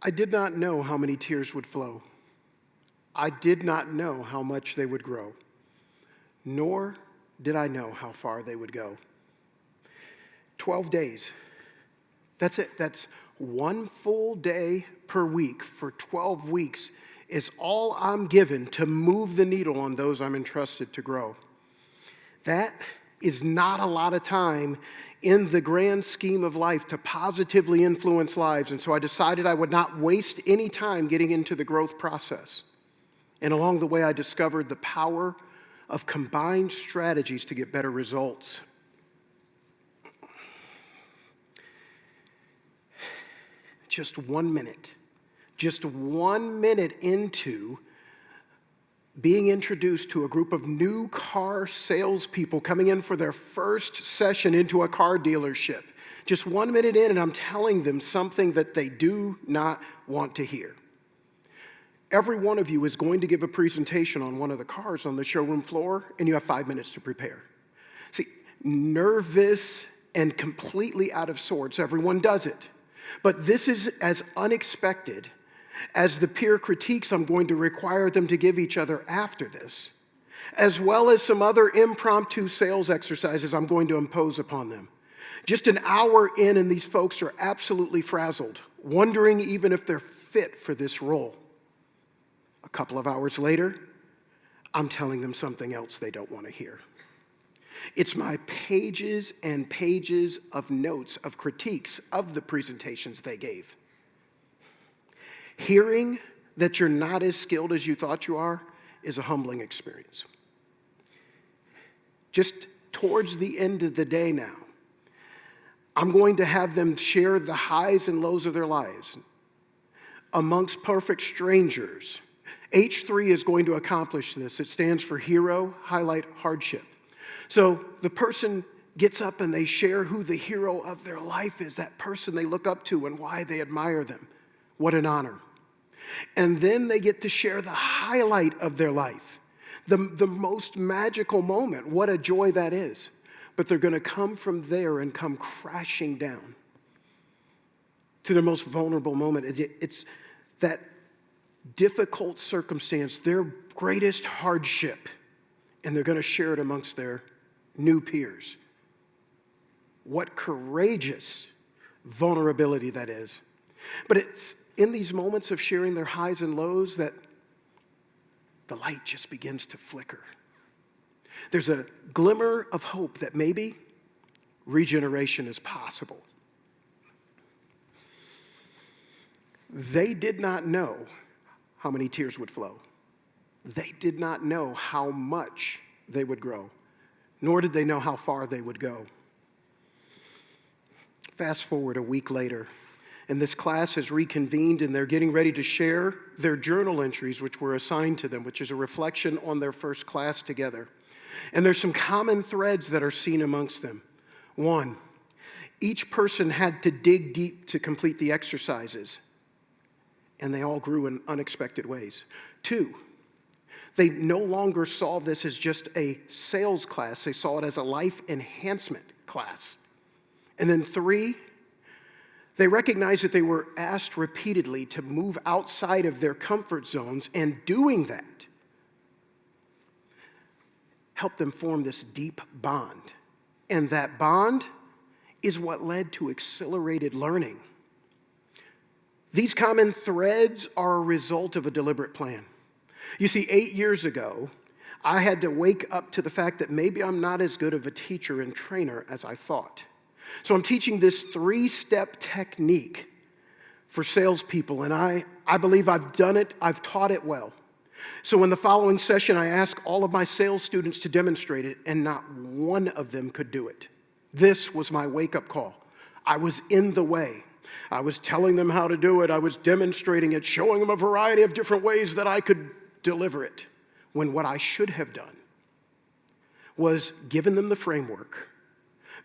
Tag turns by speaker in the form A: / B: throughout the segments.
A: I did not know how many tears would flow. I did not know how much they would grow, nor did I know how far they would go. 12 days. That's it. That's one full day per week for 12 weeks is all I'm given to move the needle on those I'm entrusted to grow. That is not a lot of time in the grand scheme of life to positively influence lives, and so I decided I would not waste any time getting into the growth process. And along the way, I discovered the power of combined strategies to get better results. Just 1 minute into being introduced to a group of new car salespeople coming in for their first session into a car dealership. Just 1 minute in, and I'm telling them something that they do not want to hear. Every one of you is going to give a presentation on one of the cars on the showroom floor, and you have 5 minutes to prepare. See, nervous and completely out of sorts, everyone does it. But this is as unexpected as the peer critiques I'm going to require them to give each other after this, as well as some other impromptu sales exercises I'm going to impose upon them. Just an hour in, and these folks are absolutely frazzled, wondering even if they're fit for this role. A couple of hours later, I'm telling them something else they don't want to hear. It's my pages and pages of notes, of critiques of the presentations they gave. Hearing that you're not as skilled as you thought you are is a humbling experience. Just towards the end of the day now, I'm going to have them share the highs and lows of their lives amongst perfect strangers. H3 is going to accomplish this. It stands for hero, highlight, hardship. So the person gets up and they share who the hero of their life is, that person they look up to and why they admire them. What an honor. And then they get to share the highlight of their life, the most magical moment. What a joy that is. But they're going to come from there and come crashing down to their most vulnerable moment. It's that difficult circumstance, their greatest hardship, and they're going to share it amongst their new peers. What courageous vulnerability that is. But it's in these moments of sharing their highs and lows that the light just begins to flicker. There's a glimmer of hope that maybe regeneration is possible. They did not know how many tears would flow. They did not know how much they would grow, nor did they know how far they would go. Fast forward a week later, and this class has reconvened, and they're getting ready to share their journal entries, which were assigned to them, which is a reflection on their first class together. And there's some common threads that are seen amongst them. One, each person had to dig deep to complete the exercises, and they all grew in unexpected ways. Two, they no longer saw this as just a sales class. They saw it as a life enhancement class. And then three, they recognized that they were asked repeatedly to move outside of their comfort zones, and doing that helped them form this deep bond. And that bond is what led to accelerated learning. These common threads are a result of a deliberate plan. You see, 8 years ago, I had to wake up to the fact that maybe I'm not as good of a teacher and trainer as I thought. So I'm teaching this 3-step technique for salespeople, and I believe I've done it, I've taught it well. So in the following session, I asked all of my sales students to demonstrate it, and not one of them could do it. This was my wake-up call. I was in the way. I was telling them how to do it. I was demonstrating it, showing them a variety of different ways that I could deliver it, when what I should have done was given them the framework,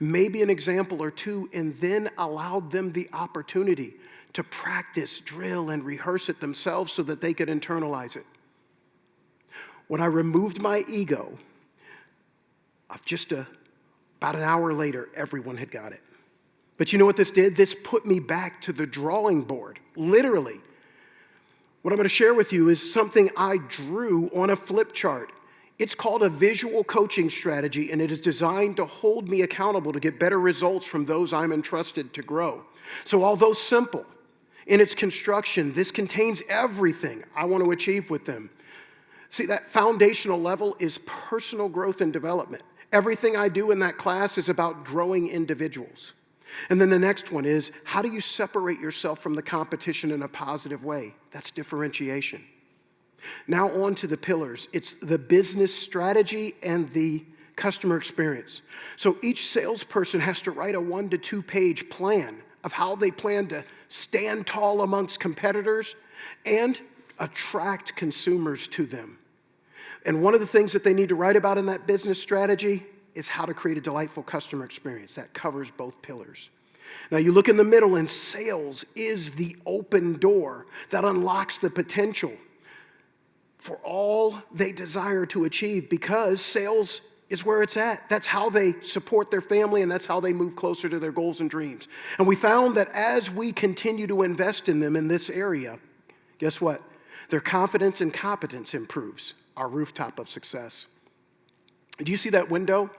A: maybe an example or two, and then allowed them the opportunity to practice, drill, and rehearse it themselves so that they could internalize it. When I removed my ego, about an hour later, everyone had got it. But you know what this did? This put me back to the drawing board, literally. What I'm going to share with you is something I drew on a flip chart. It's called a visual coaching strategy, and it is designed to hold me accountable to get better results from those I'm entrusted to grow. So although simple in its construction, this contains everything I want to achieve with them. See, that foundational level is personal growth and development. Everything I do in that class is about growing individuals. And then the next one is, how do you separate yourself from the competition in a positive way? That's differentiation. Now on to the pillars. It's the business strategy and the customer experience. So each salesperson has to write a 1 to 2 page plan of how they plan to stand tall amongst competitors and attract consumers to them. And one of the things that they need to write about in that business strategy is how to create a delightful customer experience. That covers both pillars. Now you look in the middle, and sales is the open door that unlocks the potential for all they desire to achieve, because sales is where it's at. That's how they support their family, and that's how they move closer to their goals and dreams. And we found that as we continue to invest in them in this area, guess what? Their confidence and competence improves, our rooftop of success. Do you see that window?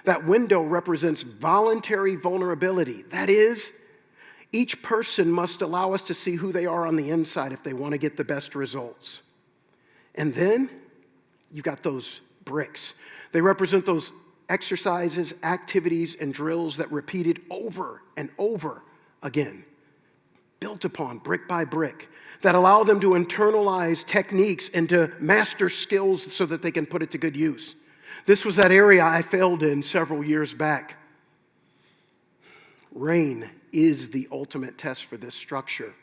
A: That window represents voluntary vulnerability. That is, each person must allow us to see who they are on the inside if they want to get the best results. And then you've got those bricks. They represent those exercises, activities, and drills that repeated over and over again, built upon brick by brick, that allow them to internalize techniques and to master skills so that they can put it to good use. This was that area I failed in several years back. Rain is the ultimate test for this structure.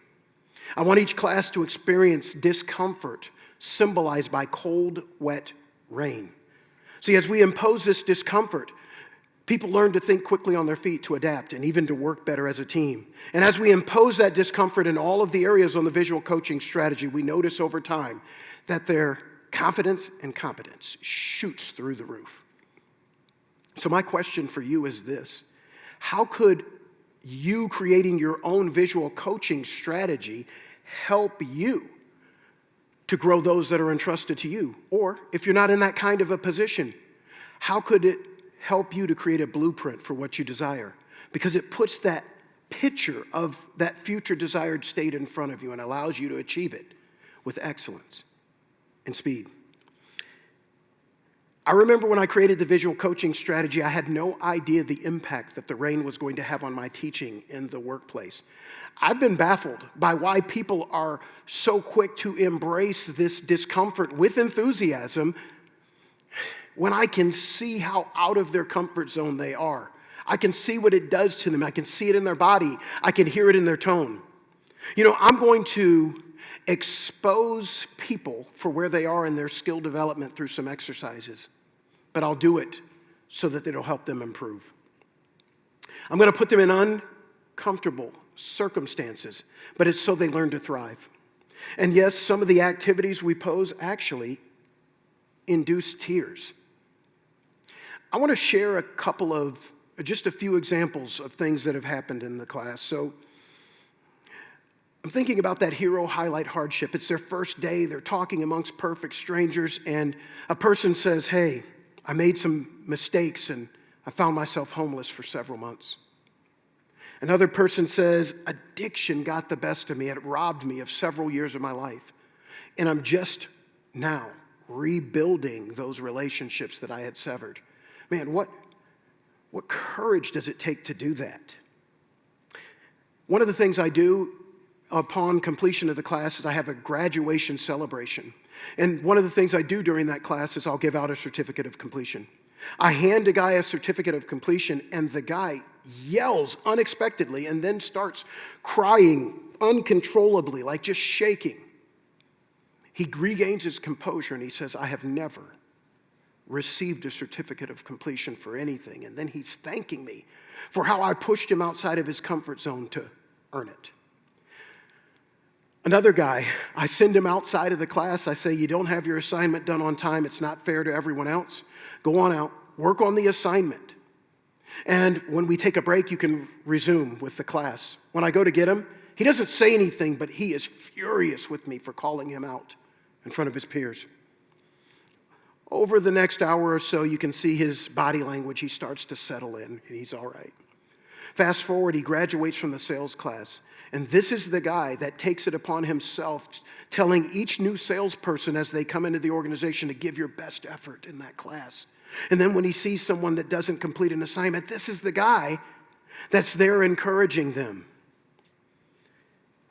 A: I want each class to experience discomfort symbolized by cold, wet rain. See, as we impose this discomfort, people learn to think quickly on their feet, to adapt, and even to work better as a team. And as we impose that discomfort in all of the areas on the visual coaching strategy, we notice over time that their confidence and competence shoots through the roof. So my question for you is this: how could you creating your own visual coaching strategy help you to grow those that are entrusted to you? Or if you're not in that kind of a position, how could it help you to create a blueprint for what you desire? Because it puts that picture of that future desired state in front of you and allows you to achieve it with excellence and speed. I remember when I created the visual coaching strategy, I had no idea the impact that the rain was going to have on my teaching in the workplace. I've been baffled by why people are so quick to embrace this discomfort with enthusiasm when I can see how out of their comfort zone they are. I can see what it does to them. I can see it in their body. I can hear it in their tone. You know, I'm going to expose people for where they are in their skill development through some exercises, but I'll do it so that it'll help them improve. I'm going to put them in uncomfortable circumstances, but it's so they learn to thrive. And yes, some of the activities we pose actually induce tears. I want to share just a few examples of things that have happened in the class. So I'm thinking about that hero highlight hardship. It's their first day. They're talking amongst perfect strangers, and a person says, "Hey, I made some mistakes, and I found myself homeless for several months." Another person says, "Addiction got the best of me. It robbed me of several years of my life, and I'm just now rebuilding those relationships that I had severed." Man, what courage does it take to do that? One of the things I do upon completion of the class is I have a graduation celebration. And one of the things I do during that class is I'll give out a certificate of completion. I hand a guy a certificate of completion, and the guy yells unexpectedly and then starts crying uncontrollably, like just shaking. He regains his composure and he says, "I have never received a certificate of completion for anything." And then he's thanking me for how I pushed him outside of his comfort zone to earn it. Another guy, I send him outside of the class. I say, you don't have your assignment done on time. It's not fair to everyone else. Go on out, work on the assignment. And when we take a break, you can resume with the class. When I go to get him, he doesn't say anything, but he is furious with me for calling him out in front of his peers. Over the next hour or so, you can see his body language. He starts to settle in, and he's all right. Fast forward, he graduates from the sales class. And this is the guy that takes it upon himself, telling each new salesperson as they come into the organization to give your best effort in that class. And then when he sees someone that doesn't complete an assignment, this is the guy that's there encouraging them.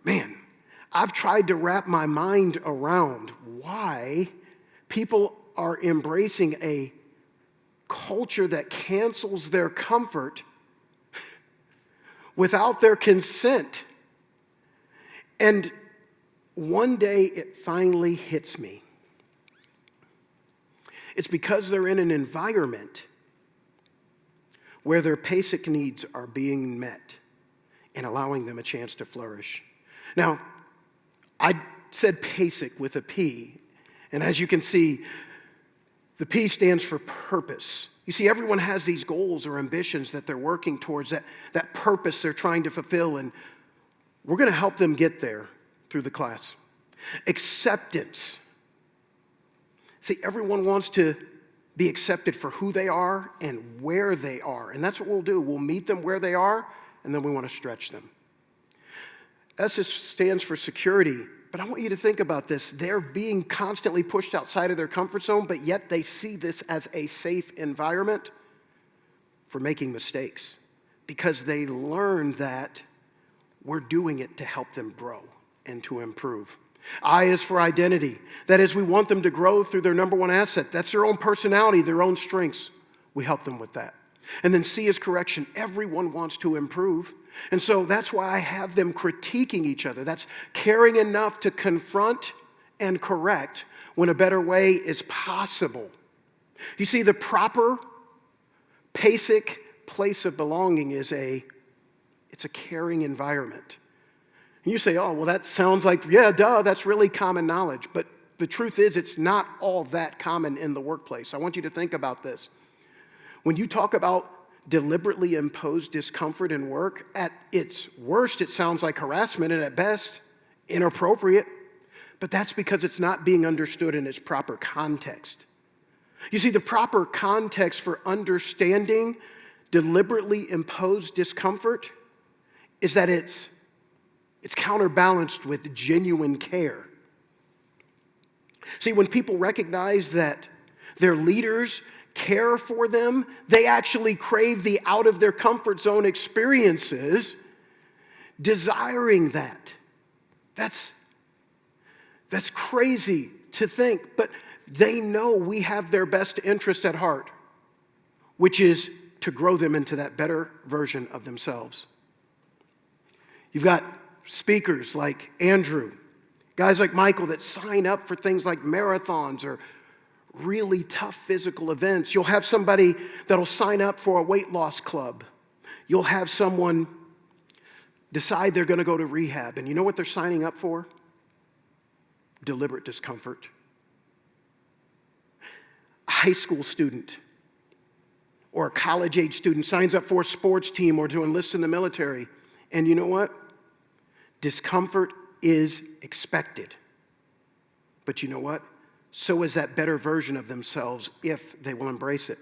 A: Man, I've tried to wrap my mind around why people are embracing a culture that cancels their comfort without their consent. And one day it finally hits me. It's because they're in an environment where their PASIC needs are being met and allowing them a chance to flourish. Now, I said PASIC with a P, and as you can see, the P stands for purpose. You see, everyone has these goals or ambitions that they're working towards, that purpose they're trying to fulfill, and we're going to help them get there through the class. Acceptance. See, everyone wants to be accepted for who they are and where they are, and that's what we'll do. We'll meet them where they are, and then we want to stretch them. S stands for security, but I want you to think about this. They're being constantly pushed outside of their comfort zone, but yet they see this as a safe environment for making mistakes because they learn that we're doing it to help them grow and to improve. I is for identity. That is, we want them to grow through their number one asset. That's their own personality, their own strengths. We help them with that. And then C is correction. Everyone wants to improve. And so that's why I have them critiquing each other. That's caring enough to confront and correct when a better way is possible. You see, the proper PASIC place of belonging is it's a caring environment. And you say, oh, well, that sounds like, yeah, duh, that's really common knowledge. But the truth is, it's not all that common in the workplace. I want you to think about this. When you talk about deliberately imposed discomfort in work, at its worst, it sounds like harassment, and at best, inappropriate. But that's because it's not being understood in its proper context. You see, the proper context for understanding deliberately imposed discomfort is that it's counterbalanced with genuine care. See, when people recognize that their leaders care for them, they actually crave the out of their comfort zone experiences, desiring that. That's crazy to think, but they know we have their best interest at heart, which is to grow them into that better version of themselves. You've got speakers like Andrew, guys like Michael that sign up for things like marathons or really tough physical events. You'll have somebody that'll sign up for a weight loss club. You'll have someone decide they're going to go to rehab. And you know what they're signing up for? Deliberate discomfort. A high school student or a college-age student signs up for a sports team or to enlist in the military. And you know what? Discomfort is expected. But you know what? So is that better version of themselves if they will embrace it.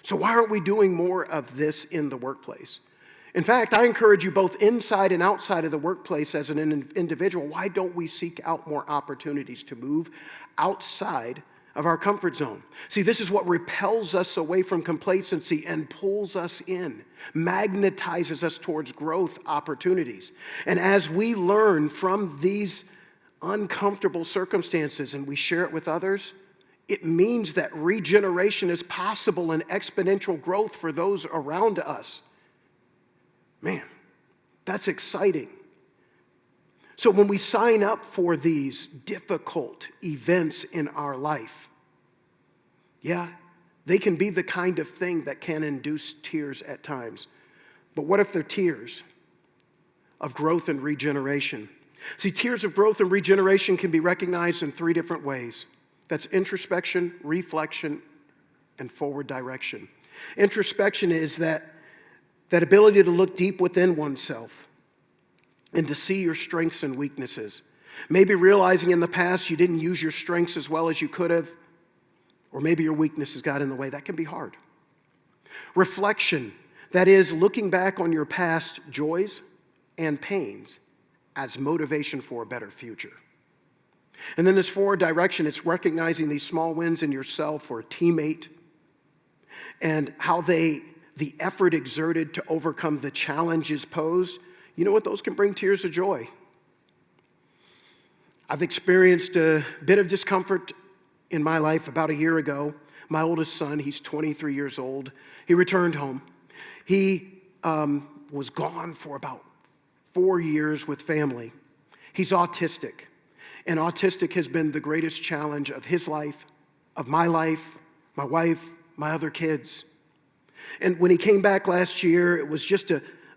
A: So why aren't we doing more of this in the workplace? In fact, I encourage you both inside and outside of the workplace as an individual, why don't we seek out more opportunities to move outside of our comfort zone? See, this is what repels us away from complacency and pulls us in, magnetizes us towards growth opportunities. And as we learn from these uncomfortable circumstances and we share it with others, it means that regeneration is possible and exponential growth for those around us. Man, that's exciting. So when we sign up for these difficult events in our life, yeah, they can be the kind of thing that can induce tears at times. But what if they're tears of growth and regeneration? See, tears of growth and regeneration can be recognized in 3 different ways. That's introspection, reflection, and forward direction. Introspection is that ability to look deep within oneself and to see your strengths and weaknesses. Maybe realizing in the past you didn't use your strengths as well as you could have, or maybe your weaknesses got in the way. That can be hard. Reflection, that is looking back on your past joys and pains as motivation for a better future. And then this forward direction, it's recognizing these small wins in yourself or a teammate and how the effort exerted to overcome the challenges posed. You know what? Those can bring tears of joy. I've experienced a bit of discomfort in my life about a year ago. My oldest son, he's 23 years old. He returned home. He was gone for about 4 years with family. He's autistic, and autistic has been the greatest challenge of his life, of my life, my wife, my other kids. And when he came back last year, it was just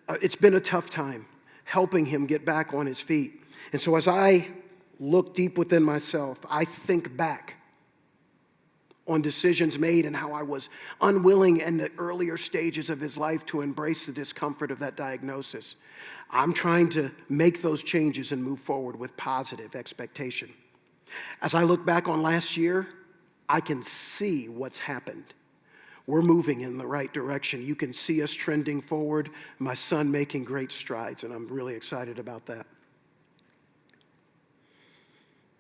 A: it's been a tough time helping him get back on his feet. And so as I look deep within myself, I think back on decisions made and how I was unwilling in the earlier stages of his life to embrace the discomfort of that diagnosis. I'm trying to make those changes and move forward with positive expectation. As I look back on last year, I can see what's happened. We're moving in the right direction. You can see us trending forward. My son making great strides, and I'm really excited about that.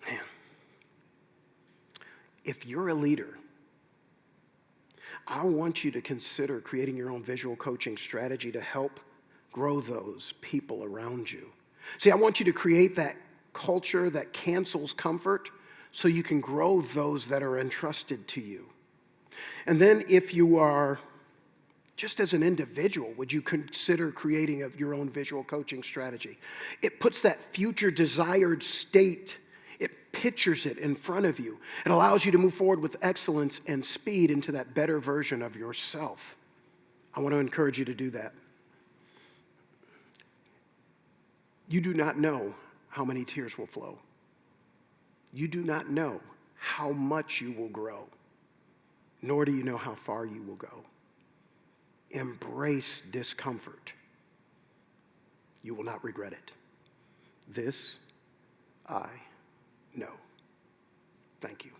A: Man, if you're a leader, I want you to consider creating your own visual coaching strategy to help grow those people around you. See, I want you to create that culture that cancels comfort so you can grow those that are entrusted to you. And then if you are, just as an individual, would you consider creating your own visual coaching strategy? It puts that future desired state, it pictures it in front of you. It allows you to move forward with excellence and speed into that better version of yourself. I want to encourage you to do that. You do not know how many tears will flow. You do not know how much you will grow, nor do you know how far you will go. Embrace discomfort. You will not regret it. This I know. Thank you.